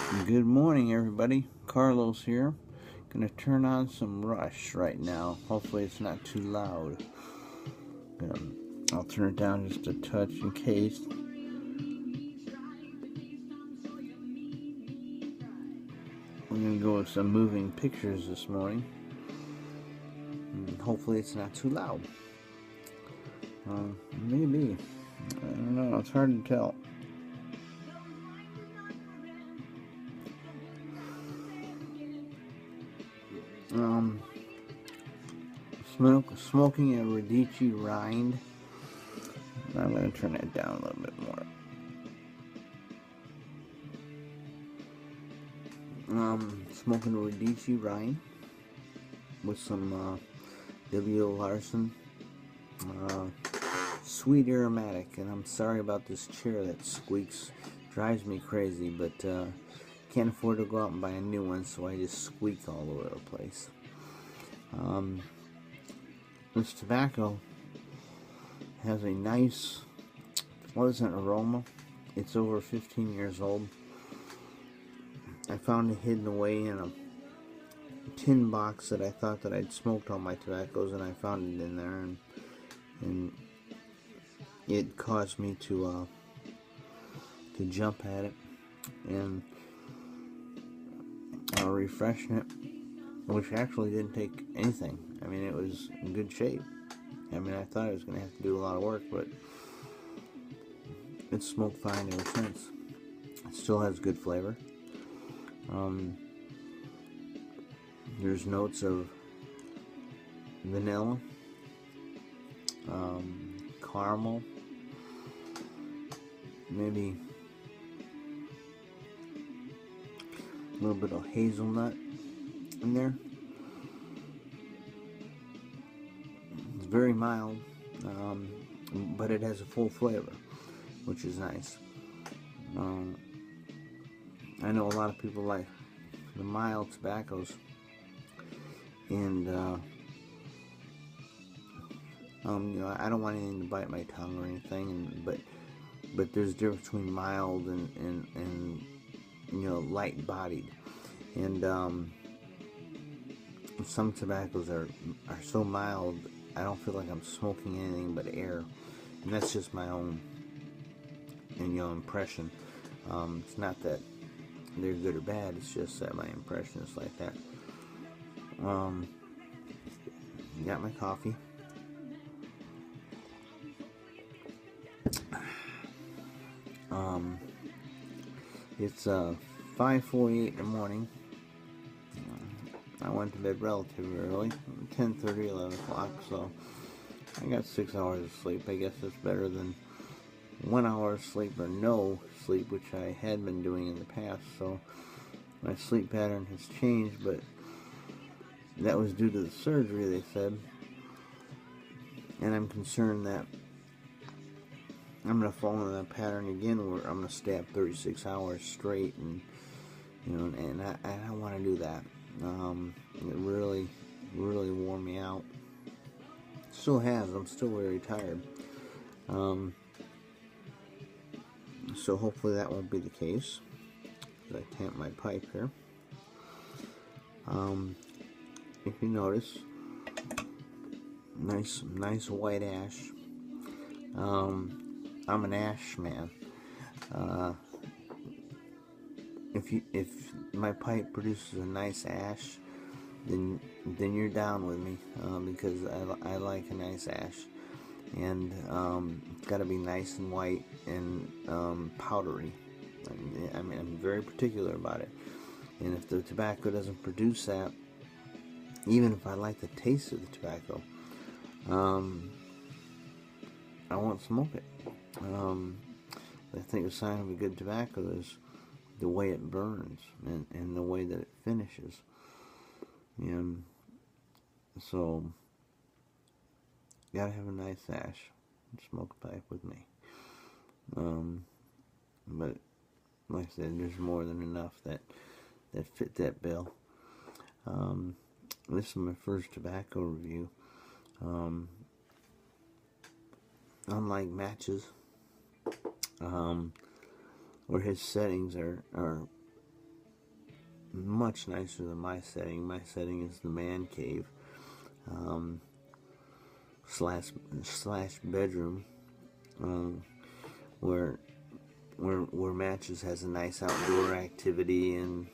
Good morning, everybody. Carlos here. Gonna turn on some Rush right now. Hopefully, it's not too loud. I'll turn it down just a touch in case. We're gonna go with some moving pictures this morning. And hopefully, it's not too loud. Maybe. I don't know. It's hard to tell. Smoking a Radici rind. I'm going to turn it down a little bit more. Smoking a Radici rind with some W.O Larsen. Sweet aromatic, and I'm sorry about this chair that squeaks. Drives me crazy, but can't afford to go out and buy a new one, so I just squeak all over the place. This tobacco has a nice, pleasant aroma. It's over 15 years old. I found it hidden away in a tin box that I thought that I'd smoked all my tobaccos, and I found it in there, and it caused me to jump at it and refreshen it, which actually didn't take anything. I mean, it was in good shape. I mean, I thought I was going to have to do a lot of work, but it's smoked fine ever since. It still has good flavor. There's notes of vanilla, caramel, maybe a little bit of hazelnut in there. It's very mild, but it has a full flavor, which is nice. I know a lot of people like the mild tobaccos, and I don't want anything to bite my tongue or anything, but there's a difference between mild and light bodied, and some tobaccos are so mild I don't feel like I'm smoking anything but air, and that's just my own impression. It's not that they're good or bad, it's just that my impression is like that. Got my coffee. It's 5:48 in the morning. I went to bed relatively early, 10:30, 11 o'clock, so I got 6 hours of sleep. I guess that's better than 1 hour of sleep or no sleep, which I had been doing in the past. So my sleep pattern has changed, but that was due to the surgery, they said. And I'm concerned that I'm going to fall into that pattern again where I'm going to stay up 36 hours straight, and I don't want to do that. It really wore me out. Still has. I'm still very tired. So hopefully that won't be the case. I tamp my pipe here. If you notice, nice white ash. I'm an ash man. If my pipe produces a nice ash, then you're down with me, because I like a nice ash, and it's got to be nice and white and powdery. I mean, I'm very particular about it, and if the tobacco doesn't produce that, even if I like the taste of the tobacco, I won't smoke it. I think a sign of a good tobacco is the way it burns and the way that it finishes. And so, gotta have a nice ash. Smoke a pipe with me. But like I said, there's more than enough that fit that bill. This is my first tobacco review. Unlike matches, where his settings are much nicer than my setting. My setting is the man cave, slash bedroom, where Matches has a nice outdoor activity and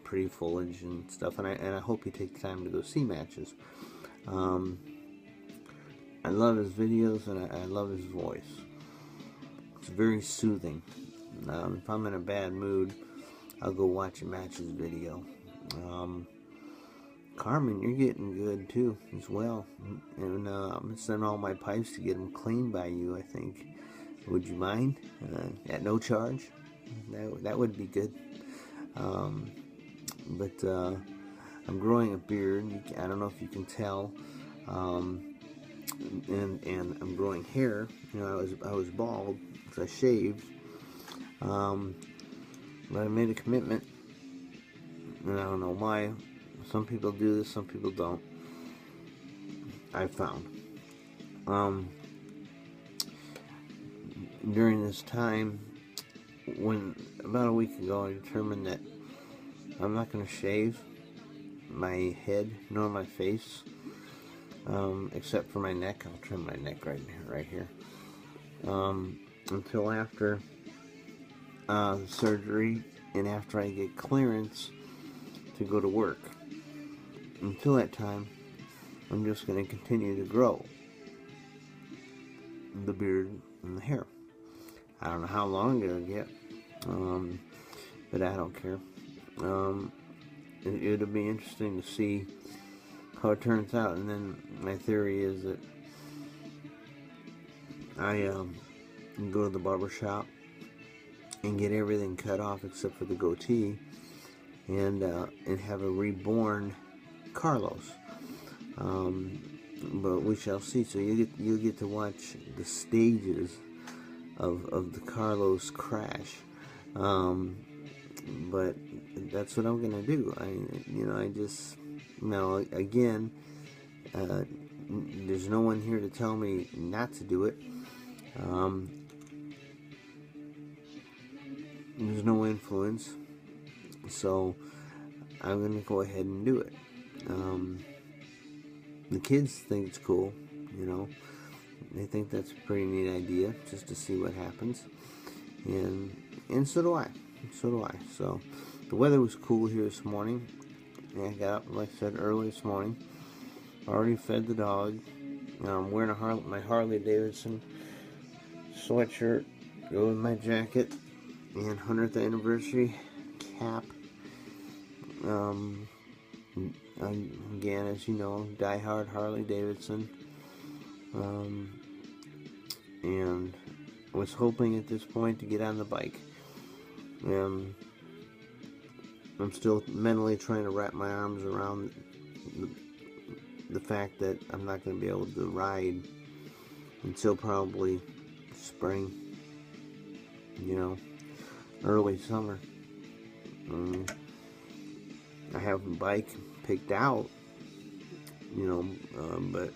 pretty foliage and stuff. And I hope you take the time to go see Matches. I love his videos, and I love his voice. It's very soothing. If I'm in a bad mood, I'll go watch a Matches video. Carmen, you're getting good too, as well. And I'm going to send all my pipes to get them cleaned by you, I think. Would you mind? At no charge? That would be good. But I'm growing a beard. I don't know if you can tell. And I'm growing hair. You know, I was bald because I shaved. But I made a commitment, and I don't know why. Some people do this, some people don't. I found. During this time, about a week ago, I determined that I'm not going to shave my head nor my face, except for my neck. I'll trim my neck right here, until after the surgery and after I get clearance to go to work. Until that time, I'm just going to continue to grow the beard and the hair. I don't know how long it'll get, but I don't care. It'll be interesting to see how it turns out. And then my theory is that I go to the barber shop and get everything cut off except for the goatee, and have a reborn Carlos. But we shall see. So you'll get to watch the stages of the Carlos crash. But that's what I'm gonna do. Again, there's no one here to tell me not to do it. There's no influence, so I'm gonna go ahead and do it. The kids think it's cool, you know. They think that's a pretty neat idea, just to see what happens, and so do I. So the weather was cool here this morning. I got up, like I said, early this morning. Already fed the dog. I'm wearing my Harley Davidson sweatshirt, go with my jacket and 100th anniversary cap. Again, as you know, diehard Harley Davidson. And was hoping at this point to get on the bike. I'm still mentally trying to wrap my arms around the fact that I'm not going to be able to ride until probably spring, early summer. I have a bike picked out, but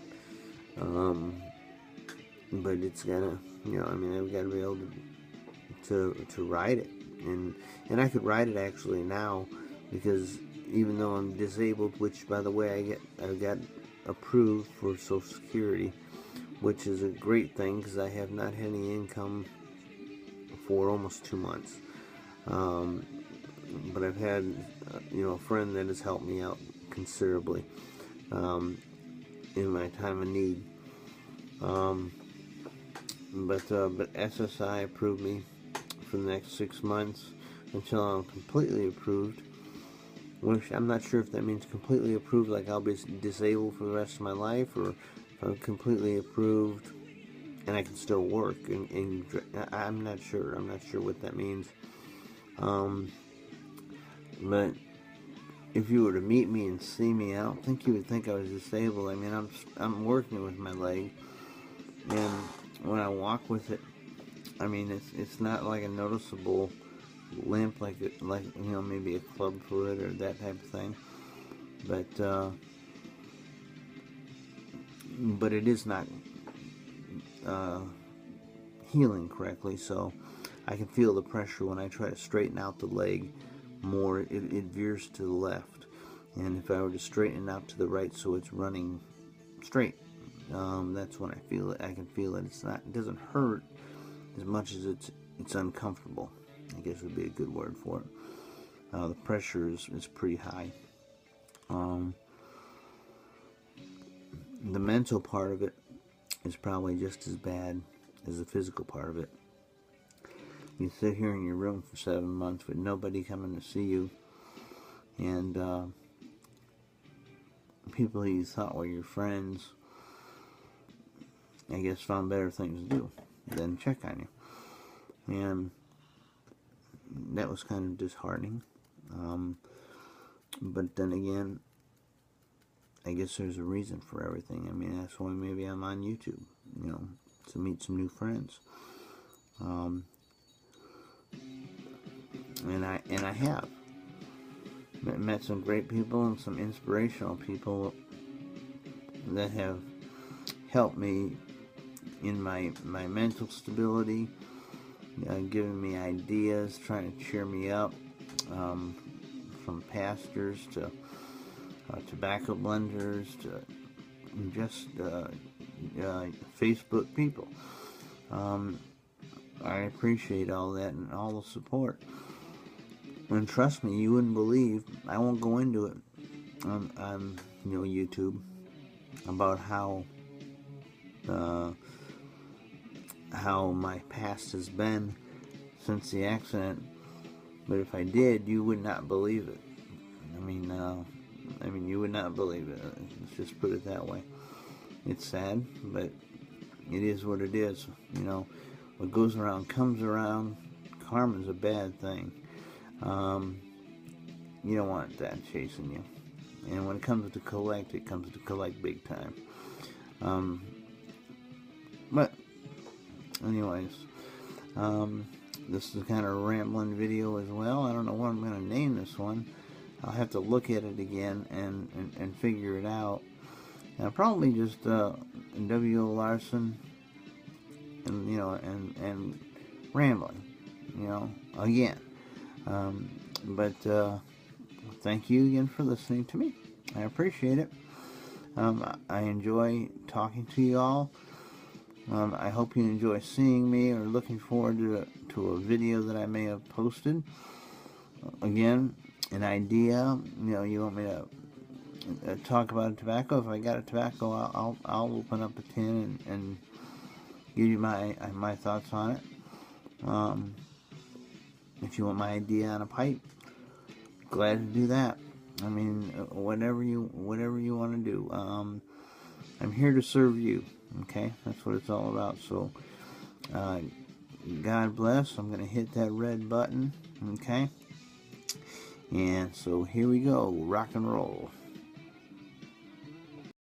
it's gotta, I've got to be able to ride it, and I could ride it actually now, because even though I'm disabled, which by the way I got approved for Social Security, which is a great thing because I have not had any income for almost 2 months. But I've had a friend that has helped me out considerably in my time of need. But SSI approved me for the next 6 months until I'm completely approved. Which I'm not sure if that means completely approved, like I'll be disabled for the rest of my life, or if I'm completely approved and I can still work. And I'm not sure. I'm not sure what that means. But if you were to meet me and see me, I don't think you would think I was disabled. I mean, I'm working with my leg, and when I walk with it, I mean, it's not like a noticeable limp, like maybe a club foot or that type of thing, but it is not healing correctly. So I can feel the pressure when I try to straighten out the leg more, it veers to the left. And if I were to straighten it out to the right so it's running straight, that's when I feel it. I can feel it. It doesn't hurt as much as it's uncomfortable, I guess would be a good word for it. The pressure is pretty high. The mental part of it is probably just as bad as the physical part of it. You sit here in your room for 7 months with nobody coming to see you, and people you thought were your friends, I guess, found better things to do than check on you. And that was kind of disheartening. But then again, I guess there's a reason for everything. I mean, that's why maybe I'm on YouTube, to meet some new friends. And I have met some great people and some inspirational people that have helped me in my mental stability, giving me ideas, trying to cheer me up, from pastors to tobacco blenders to just Facebook people. I appreciate all that and all the support. And trust me, you wouldn't believe, I won't go into it on YouTube about how my past has been since the accident, but if I did, you would not believe it. I mean, you would not believe it. Let's just put it that way. It's sad, but it is what it is. What goes around comes around. Karma's a bad thing. You don't want that chasing you. And when it comes to collect, it comes to collect big time. But anyways, this is kind of a rambling video as well. I don't know what I'm going to name this one. I'll have to look at it again and figure it out. Probably just W.O Larsen and rambling, again. But thank you again for listening to me. I appreciate it. I enjoy talking to you all. I hope you enjoy seeing me or looking forward to a video that I may have posted. Again, an idea, you want me to talk about tobacco. If I got a tobacco, I'll open up a tin and give you my thoughts on it. If you want my idea on a pipe, glad to do that. I mean, whatever you want to do. I'm here to serve you. Okay, that's what it's all about. So, God bless. I'm going to hit that red button. Okay, and so here we go. Rock and roll.